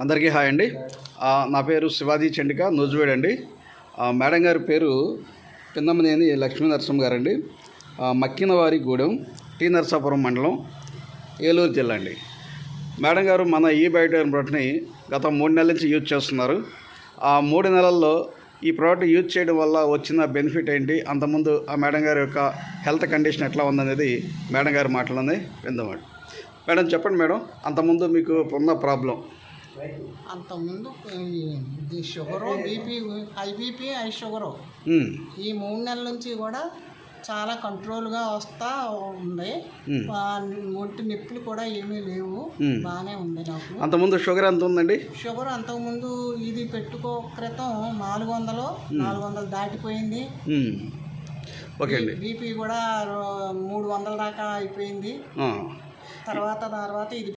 అందరికీ హాయ్ అండి. నా పేరు శివాజీ చండిక నూజివేడ్ అండి. మేడం గారి పేరు పిన్నమనేని లక్ష్మీ నరసింహ గారండి. మక్కినవారి గూడెం, టీ నరసాపురం మండలం, ఏలూరు జిల్లా అండి. మేడం గారు మన ఈ బయోటిక్ ప్రోడక్ట్ని గత 3 నెలల నుంచి యూజ్ చేస్తున్నారు. ఆ 3 నెలల్లో ఈ ప్రోడక్ట్ యూజ్ చేయడం వల్ల వచ్చిన బెనిఫిట్ ఏంటి, అంతకుముందు ఆ మేడం గారి యొక్క హెల్త్ కండిషన్ ఎట్లా ఉందనేది మేడం గారి మాటలోనే విందామండి. మేడం చెప్పండి మేడం, అంతకుముందు మీకు ఉన్న ప్రాబ్లం. అంతకుముందు ఇది షుగరు, బీపీ, హై షుగరు ఈ 3 నెలల నుంచి కూడా చాలా కంట్రోల్గా వస్తూ ఉంది. ఒంటి నొప్పులు కూడా ఏమీ లేవు, బాగానే ఉంది నాకు. అంతకుముందు షుగర్ ఎంత ఉందండి? షుగర్ అంతకుముందు ఇది పెట్టుకో క్రితం 400 దాటిపోయింది. ఓకే అండి. బీపీ కూడా 300 దాకా అయిపోయింది. తర్వాత ఇది